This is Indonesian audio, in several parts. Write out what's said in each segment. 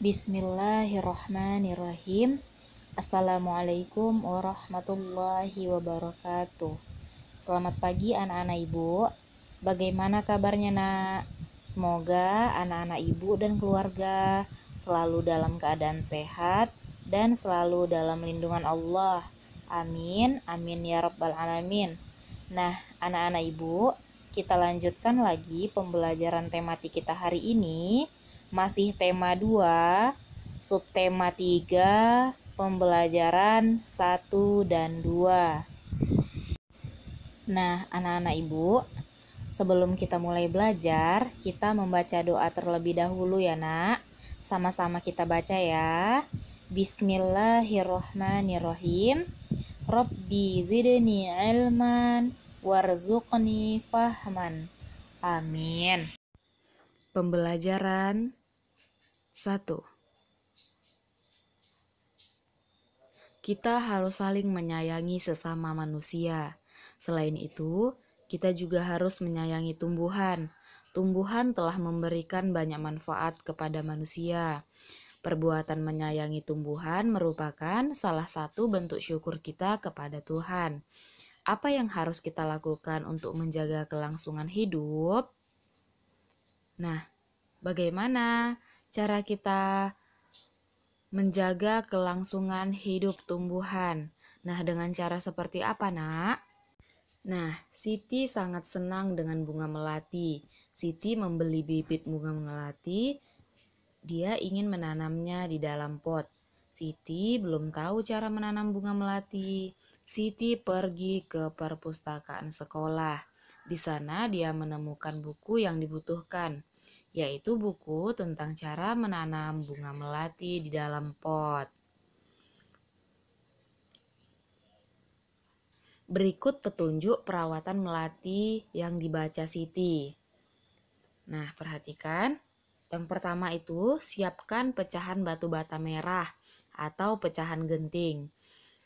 Bismillahirrahmanirrahim. Assalamualaikum warahmatullahi wabarakatuh. Selamat pagi anak-anak ibu. Bagaimana kabarnya nak? Semoga anak-anak ibu dan keluarga selalu dalam keadaan sehat dan selalu dalam lindungan Allah. Amin, amin ya rabbal alamin. Nah, anak-anak ibu, kita lanjutkan lagi pembelajaran tematik kita hari ini. Masih tema 2, subtema 3, pembelajaran 1 dan 2. Nah, anak-anak ibu, sebelum kita mulai belajar, kita membaca doa terlebih dahulu ya nak. Sama-sama kita baca ya. Bismillahirrohmanirrohim. Rabbi zidni ilman warzuqni fahman. Amin. Pembelajaran 1. Kita harus saling menyayangi sesama manusia. Selain itu, kita juga harus menyayangi tumbuhan. Tumbuhan telah memberikan banyak manfaat kepada manusia. Perbuatan menyayangi tumbuhan merupakan salah satu bentuk syukur kita kepada Tuhan. Apa yang harus kita lakukan untuk menjaga kelangsungan hidup? Nah, bagaimana cara kita menjaga kelangsungan hidup tumbuhan? Nah, dengan cara seperti apa, nak? Nah, Siti sangat senang dengan bunga melati. Siti membeli bibit bunga melati. Dia ingin menanamnya di dalam pot. Siti belum tahu cara menanam bunga melati. Siti pergi ke perpustakaan sekolah. Di sana dia menemukan buku yang dibutuhkan, yaitu buku tentang cara menanam bunga melati di dalam pot. Berikut petunjuk perawatan melati yang dibaca Siti. Nah, perhatikan. Yang pertama itu, siapkan pecahan batu bata merah atau pecahan genting.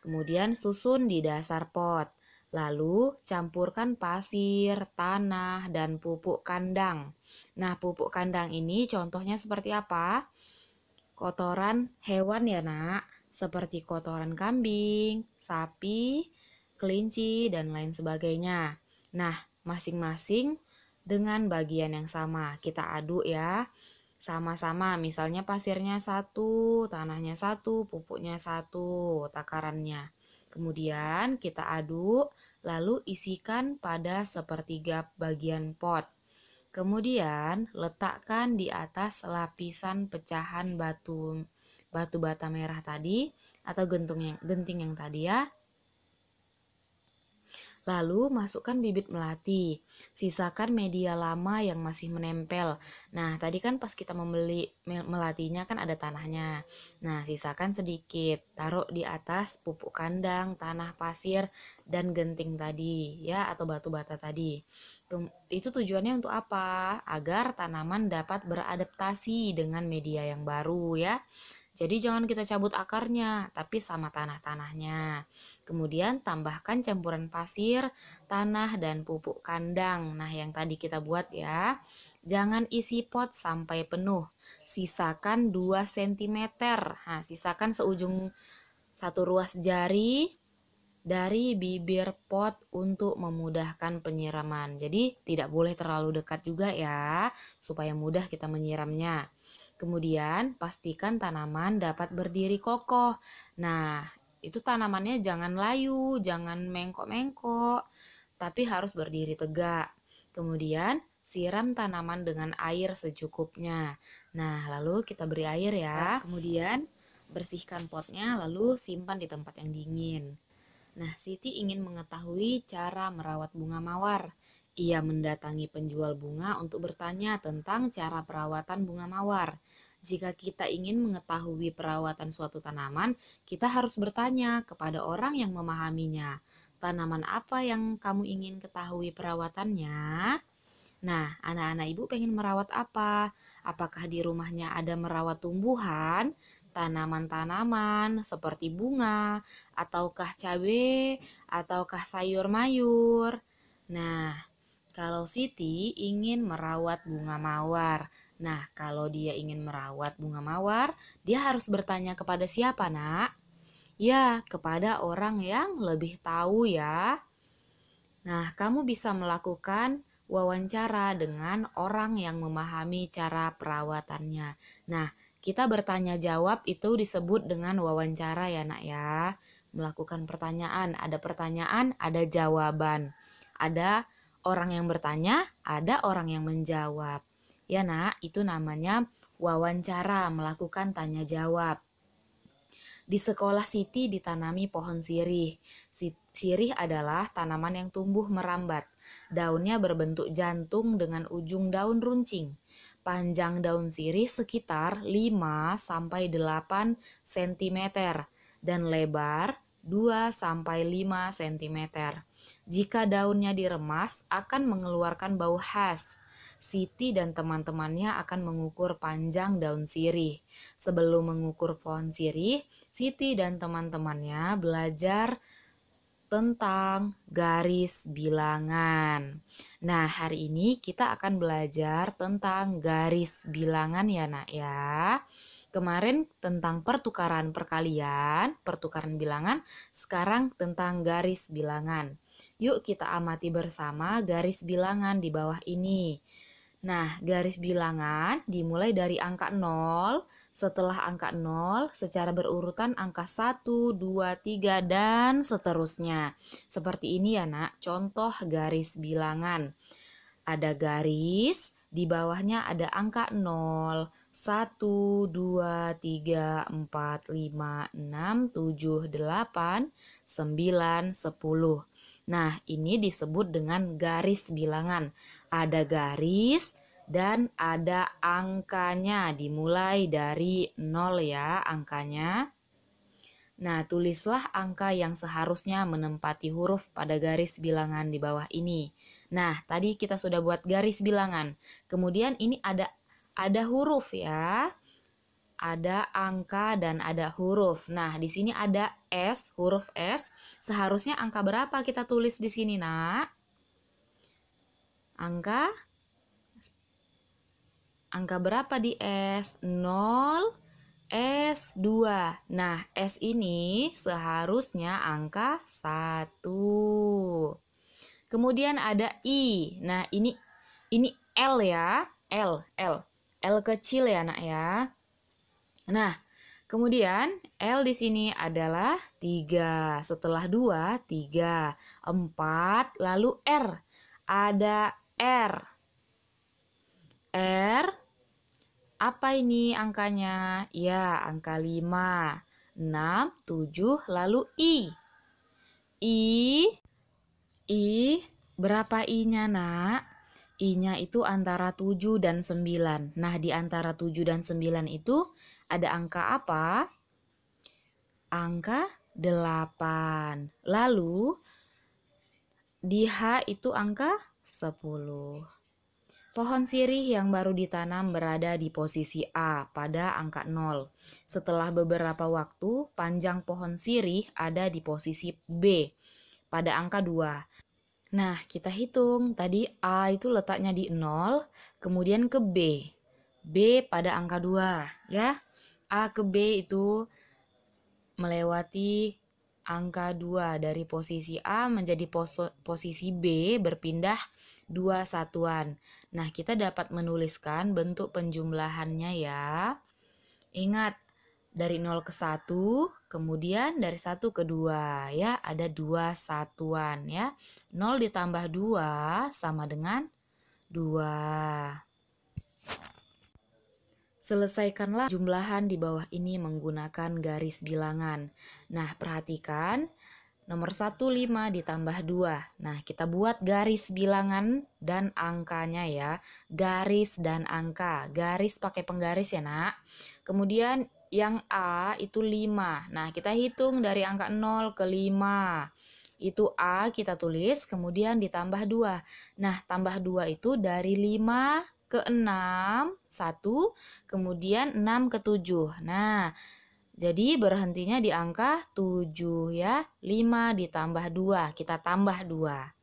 Kemudian susun di dasar pot. Lalu campurkan pasir, tanah, dan pupuk kandang. Nah, pupuk kandang ini contohnya seperti apa? Kotoran hewan ya nak, seperti kotoran kambing, sapi, kelinci, dan lain sebagainya. Nah, masing-masing dengan bagian yang sama. Kita aduk ya, sama-sama. Misalnya pasirnya 1, tanahnya 1, pupuknya 1, takarannya. Kemudian kita aduk, lalu isikan pada sepertiga bagian pot. Kemudian letakkan di atas lapisan pecahan batu bata merah tadi atau genting yang tadi ya. Lalu masukkan bibit melati. Sisakan media lama yang masih menempel. Nah, tadi kan pas kita membeli melatinya kan ada tanahnya. Nah, sisakan sedikit. Taruh di atas pupuk kandang, tanah pasir, dan genting tadi ya, atau batu bata tadi. Itu tujuannya untuk apa? Agar tanaman dapat beradaptasi dengan media yang baru ya. Jadi jangan kita cabut akarnya, tapi sama tanah-tanahnya. Kemudian tambahkan campuran pasir, tanah, dan pupuk kandang. Nah, yang tadi kita buat ya. Jangan isi pot sampai penuh. Sisakan 2 cm. Nah, sisakan seujung 1 ruas jari dari bibir pot untuk memudahkan penyiraman. Jadi tidak boleh terlalu dekat juga ya, supaya mudah kita menyiramnya. Kemudian pastikan tanaman dapat berdiri kokoh. Nah, itu tanamannya jangan layu, jangan mengkok-mengkok, tapi harus berdiri tegak. Kemudian siram tanaman dengan air secukupnya. Nah, lalu kita beri air ya. Kemudian bersihkan potnya, lalu simpan di tempat yang dingin. Nah, Siti ingin mengetahui cara merawat bunga mawar. Ia mendatangi penjual bunga untuk bertanya tentang cara perawatan bunga mawar. Jika kita ingin mengetahui perawatan suatu tanaman, kita harus bertanya kepada orang yang memahaminya. Tanaman apa yang kamu ingin ketahui perawatannya? Nah, anak-anak ibu pengen merawat apa? Apakah di rumahnya ada merawat tumbuhan, tanaman-tanaman seperti bunga, ataukah cabai, ataukah sayur mayur? Nah, kalau Siti ingin merawat bunga mawar, Nah, kalau dia ingin merawat bunga mawar, dia harus bertanya kepada siapa, Nak? Ya, kepada orang yang lebih tahu ya. Nah, kamu bisa melakukan wawancara dengan orang yang memahami cara perawatannya. Nah, kita bertanya jawab itu disebut dengan wawancara ya, Nak ya. Melakukan pertanyaan, ada jawaban. Ada orang yang bertanya, ada orang yang menjawab. Ya, Nak, itu namanya wawancara, melakukan tanya jawab. Di sekolah Siti ditanami pohon sirih. Sirih adalah tanaman yang tumbuh merambat. Daunnya berbentuk jantung dengan ujung daun runcing. Panjang daun sirih sekitar 5-8 cm dan lebar 2-5 cm. Jika daunnya diremas akan mengeluarkan bau khas. Siti dan teman-temannya akan mengukur panjang daun sirih. Sebelum mengukur pohon sirih, Siti dan teman-temannya belajar tentang garis bilangan. Nah, hari ini kita akan belajar tentang garis bilangan ya, Nak ya. Kemarin tentang pertukaran perkalian, pertukaran bilangan, sekarang tentang garis bilangan. Yuk kita amati bersama garis bilangan di bawah ini. Nah, garis bilangan dimulai dari angka 0, setelah angka 0 secara berurutan angka 1, 2, 3, dan seterusnya. Seperti ini ya, Nak, contoh garis bilangan. Ada garis, di bawahnya ada angka 0, 1, 2, 3, 4, 5, 6, 7, 8, 9, 10. Nah, ini disebut dengan garis bilangan. Ada garis dan ada angkanya, dimulai dari 0 ya angkanya. Nah, tulislah angka yang seharusnya menempati huruf pada garis bilangan di bawah ini. Nah, tadi kita sudah buat garis bilangan. Kemudian ini ada huruf ya. Ada angka dan ada huruf. Nah, di sini ada S, huruf S. Seharusnya angka berapa kita tulis di sini, Nak? Angka berapa di S? 0, S2. Nah, S ini seharusnya angka 1. Kemudian ada I. Nah, ini L ya. L kecil ya, Nak ya. Nah, kemudian L di sini adalah 3. Setelah 2, 3. 4, lalu R. Ada R. R, apa ini angkanya? Ya, angka 5. 6, 7, lalu I. I, berapa I-nya, Nak? I-nya itu antara 7 dan 9. Nah, di antara 7 dan 9 itu ada angka apa? Angka 8. Lalu di H itu angka 10. Pohon sirih yang baru ditanam berada di posisi A pada angka 0. Setelah beberapa waktu, panjang pohon sirih ada di posisi B pada angka 2. Nah, kita hitung. Tadi A itu letaknya di 0, kemudian ke B. B pada angka 2, ya. A ke B itu melewati angka 2 dari posisi A menjadi posisi B berpindah 2 satuan. Nah, kita dapat menuliskan bentuk penjumlahannya ya. Ingat, dari 0 ke 1, kemudian dari 1 ke 2 ya, ada 2 satuan ya. 0 ditambah 2 sama dengan 2. Selesaikanlah jumlahan di bawah ini menggunakan garis bilangan. Nah, perhatikan nomor 1, 5 ditambah 2. Nah, kita buat garis bilangan dan angkanya ya. Garis dan angka. Garis pakai penggaris ya, Nak. Kemudian yang A itu 5. Nah, kita hitung dari angka 0 ke 5. Itu A kita tulis, kemudian ditambah 2. Nah, tambah 2 itu dari 5 ke 6, 1, kemudian 6 ke 7. Nah, jadi berhentinya di angka 7 ya. 5 ditambah 2, kita tambah 2.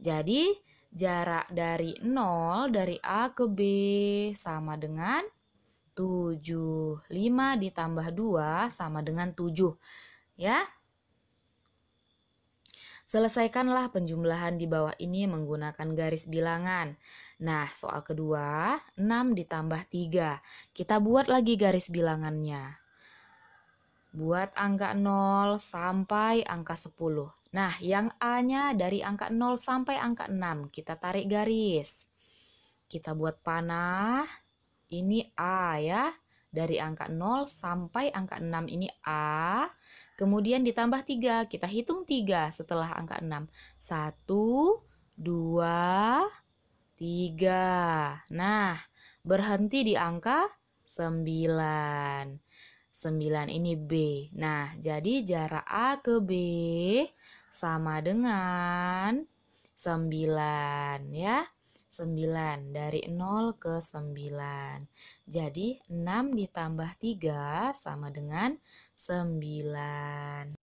Jadi Jarak dari 0 dari A ke B sama dengan 7. 5 ditambah 2 sama dengan 7. Ya. Selesaikanlah penjumlahan di bawah ini menggunakan garis bilangan. Nah, soal kedua, 6 ditambah 3. Kita buat lagi garis bilangannya. Buat angka 0 sampai angka 10. Nah, yang A-nya dari angka 0 sampai angka 6. Kita tarik garis. Kita buat panah. Ini A ya. Dari angka 0 sampai angka 6 ini A. Kemudian ditambah 3. Kita hitung 3 setelah angka 6. 1, 2, 3. Nah, berhenti di angka 9. 9 ini B. Nah, jadi jarak A ke B sama dengan 9 ya. 9 dari 0 ke 9. Jadi 6 ditambah 3 sama dengan 9.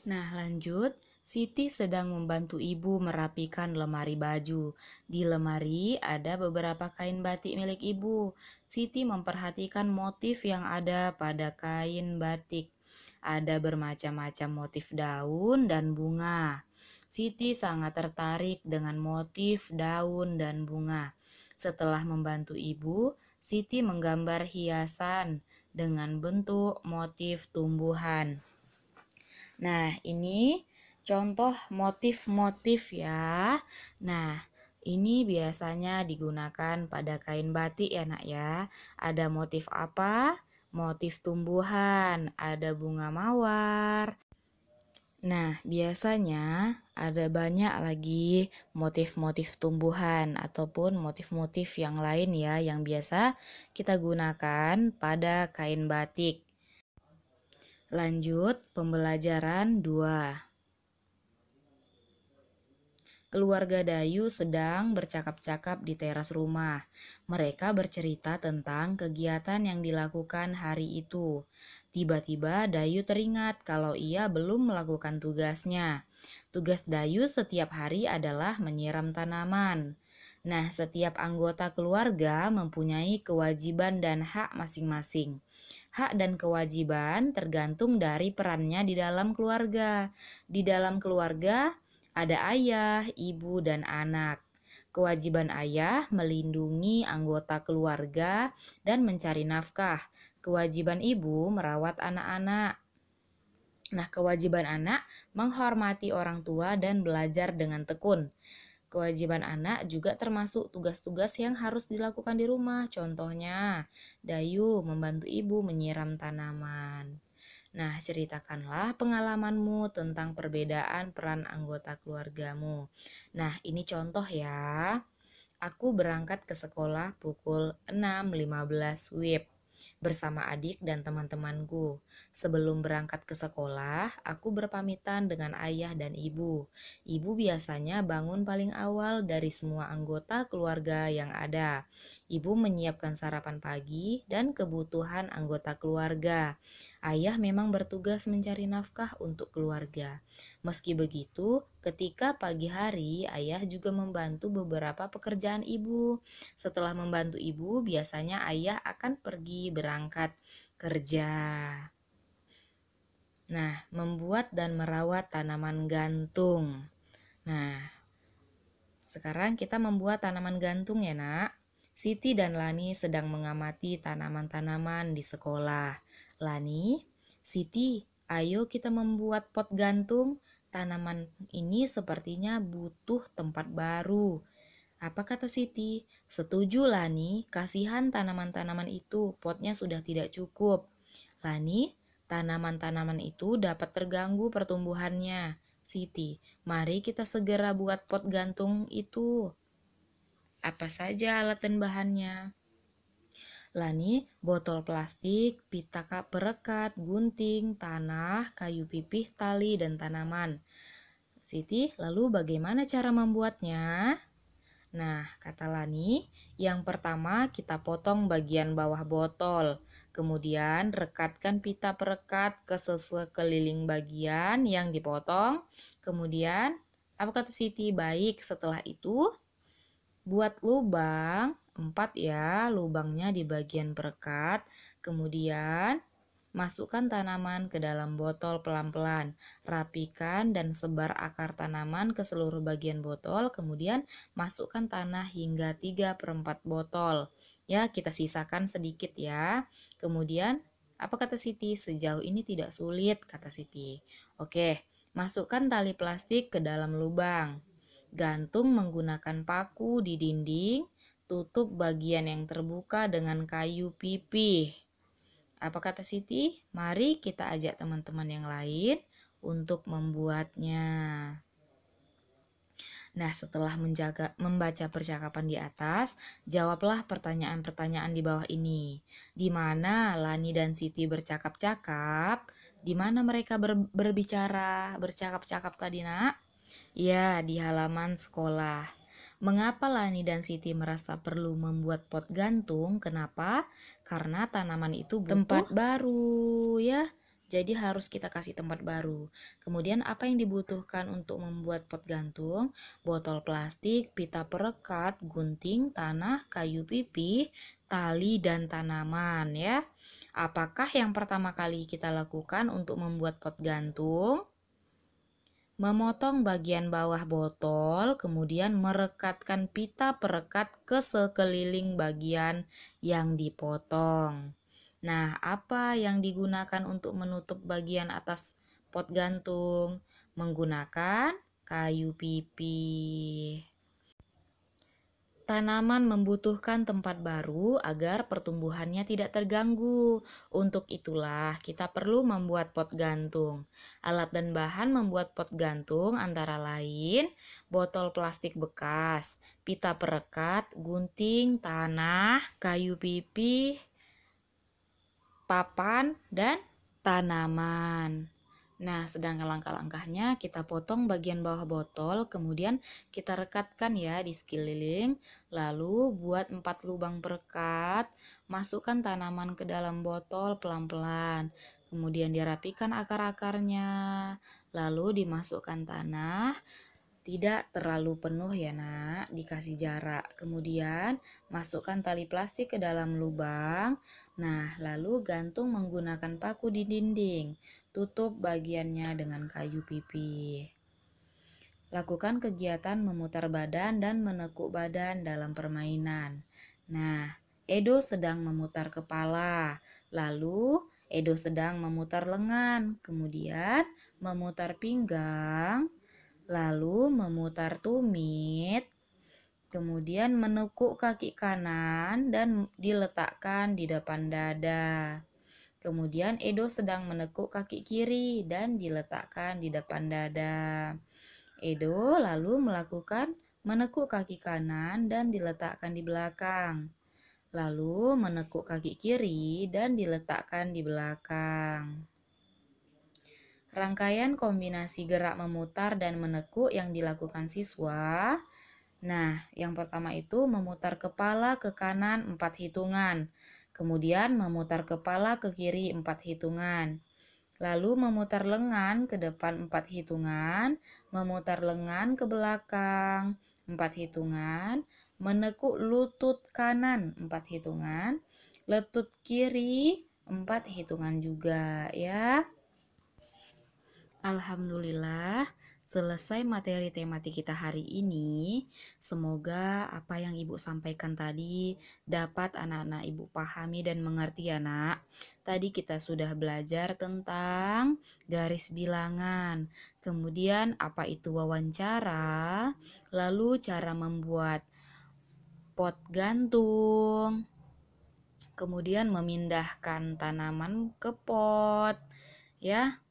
Nah, lanjut. Siti sedang membantu ibu merapikan lemari baju. Di lemari ada beberapa kain batik milik ibu. Siti memperhatikan motif yang ada pada kain batik. Ada bermacam-macam motif daun dan bunga. Siti sangat tertarik dengan motif daun dan bunga. Setelah membantu ibu, Siti menggambar hiasan dengan bentuk motif tumbuhan. Nah, ini contoh motif-motif ya. Nah, ini biasanya digunakan pada kain batik ya nak ya. Ada motif apa? Motif tumbuhan, ada bunga mawar. Nah, biasanya ada banyak lagi motif-motif tumbuhan ataupun motif-motif yang lain ya yang biasa kita gunakan pada kain batik. Lanjut pembelajaran 2. Keluarga Dayu sedang bercakap-cakap di teras rumah. Mereka bercerita tentang kegiatan yang dilakukan hari itu. Tiba-tiba Dayu teringat kalau ia belum melakukan tugasnya. Tugas Dayu setiap hari adalah menyiram tanaman. Nah, setiap anggota keluarga mempunyai kewajiban dan hak masing-masing. Hak dan kewajiban tergantung dari perannya di dalam keluarga. Di dalam keluarga ada ayah, ibu, dan anak. Kewajiban ayah melindungi anggota keluarga dan mencari nafkah. Kewajiban ibu merawat anak-anak. Nah, kewajiban anak menghormati orang tua dan belajar dengan tekun. Kewajiban anak juga termasuk tugas-tugas yang harus dilakukan di rumah. Contohnya, Dayu membantu ibu menyiram tanaman. Nah, ceritakanlah pengalamanmu tentang perbedaan peran anggota keluargamu. Nah, ini contoh ya. Aku berangkat ke sekolah pukul 6.15 WIB bersama adik dan teman-temanku. Sebelum berangkat ke sekolah, aku berpamitan dengan ayah dan ibu. Ibu biasanya bangun paling awal dari semua anggota keluarga yang ada. Ibu menyiapkan sarapan pagi dan kebutuhan anggota keluarga. Ayah memang bertugas mencari nafkah untuk keluarga. Meski begitu, ketika pagi hari, ayah juga membantu beberapa pekerjaan ibu. Setelah membantu ibu, biasanya ayah akan pergi berangkat kerja. Nah, membuat dan merawat tanaman gantung. Nah, sekarang kita membuat tanaman gantung ya nak. Siti dan Lani sedang mengamati tanaman-tanaman di sekolah. Lani, Siti, ayo kita membuat pot gantung. Tanaman ini sepertinya butuh tempat baru. Apa kata Siti? Setuju Lani, kasihan tanaman-tanaman itu, potnya sudah tidak cukup. Lani, tanaman-tanaman itu dapat terganggu pertumbuhannya. Siti, mari kita segera buat pot gantung itu. Apa saja alat dan bahannya? Lani, botol plastik, pita perekat, gunting, tanah, kayu pipih, tali, dan tanaman. Siti, lalu bagaimana cara membuatnya? Nah, kata Lani, yang pertama kita potong bagian bawah botol. Kemudian rekatkan pita perekat ke sekeliling bagian yang dipotong. Kemudian, apa kata Siti? Baik, setelah itu Buat lubang 4 ya, lubangnya di bagian perekat. Kemudian masukkan tanaman ke dalam botol pelan-pelan. Rapikan dan sebar akar tanaman ke seluruh bagian botol. Kemudian masukkan tanah hingga 3/4 botol. Ya, kita sisakan sedikit ya. Kemudian, apa kata Siti? Sejauh ini tidak sulit, kata Siti. Oke, masukkan tali plastik ke dalam lubang. Gantung menggunakan paku di dinding. Tutup bagian yang terbuka dengan kayu pipih. Apa kata Siti? Mari kita ajak teman-teman yang lain untuk membuatnya. Nah, setelah membaca percakapan di atas, jawablah pertanyaan-pertanyaan di bawah ini. Di mana Lani dan Siti bercakap-cakap? Di mana mereka berbicara, bercakap-cakap tadi, Nak? Ya, di halaman sekolah. Mengapa Lani dan Siti merasa perlu membuat pot gantung? Kenapa? Karena tanaman itu butuh tempat baru, ya. Jadi harus kita kasih tempat baru. Kemudian apa yang dibutuhkan untuk membuat pot gantung? Botol plastik, pita perekat, gunting, tanah, kayu pipih, tali, dan tanaman, ya. Apakah yang pertama kali kita lakukan untuk membuat pot gantung? Memotong bagian bawah botol, kemudian merekatkan pita perekat ke sekeliling bagian yang dipotong. Nah, apa yang digunakan untuk menutup bagian atas pot gantung? Menggunakan kayu pipih. Tanaman membutuhkan tempat baru agar pertumbuhannya tidak terganggu. Untuk itulah kita perlu membuat pot gantung. Alat dan bahan membuat pot gantung antara lain botol plastik bekas, pita perekat, gunting, tanah, kayu pipih, papan, dan tanaman. Nah, sedangkan langkah-langkahnya kita potong bagian bawah botol, kemudian kita rekatkan ya di sekeliling, lalu buat 4 lubang perekat, masukkan tanaman ke dalam botol pelan-pelan, kemudian dirapikan akar-akarnya, lalu dimasukkan tanah, tidak terlalu penuh ya nak, dikasih jarak. Kemudian masukkan tali plastik ke dalam lubang. Nah, lalu gantung menggunakan paku di dinding. Tutup bagiannya dengan kayu pipih. Lakukan kegiatan memutar badan dan menekuk badan dalam permainan. Nah, Edo sedang memutar kepala. Lalu Edo sedang memutar lengan. Kemudian memutar pinggang. Lalu memutar tumit, kemudian menekuk kaki kanan dan diletakkan di depan dada. Kemudian Edo sedang menekuk kaki kiri dan diletakkan di depan dada. Edo lalu melakukan menekuk kaki kanan dan diletakkan di belakang. Lalu menekuk kaki kiri dan diletakkan di belakang. Rangkaian kombinasi gerak memutar dan menekuk yang dilakukan siswa. Nah, yang pertama itu memutar kepala ke kanan 4 hitungan. Kemudian memutar kepala ke kiri 4 hitungan. Lalu memutar lengan ke depan 4 hitungan. Memutar lengan ke belakang 4 hitungan. Menekuk lutut kanan 4 hitungan. Lutut kiri 4 hitungan juga ya. Alhamdulillah, selesai materi tematik kita hari ini. Semoga apa yang Ibu sampaikan tadi dapat anak-anak Ibu pahami dan mengerti ya, Nak. Tadi kita sudah belajar tentang garis bilangan, kemudian apa itu wawancara, lalu cara membuat pot gantung, kemudian memindahkan tanaman ke pot, ya.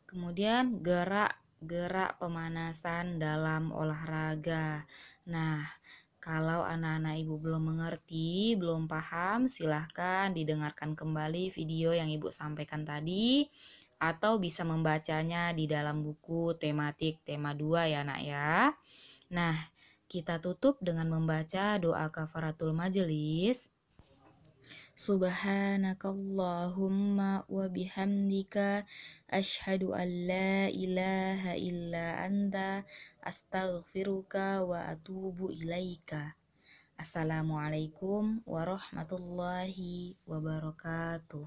Kemudian gerak-gerak pemanasan dalam olahraga. Nah, kalau anak-anak Ibu belum mengerti, belum paham, silahkan didengarkan kembali video yang Ibu sampaikan tadi atau bisa membacanya di dalam buku tematik tema 2 ya nak ya. Nah, kita tutup dengan membaca doa kafaratul majelis. Subhanakallahumma wa bihamdika asyhadu an la ilaha illa anta astaghfiruka wa atubu ilaika. Assalamualaikum warahmatullahi wabarakatuh.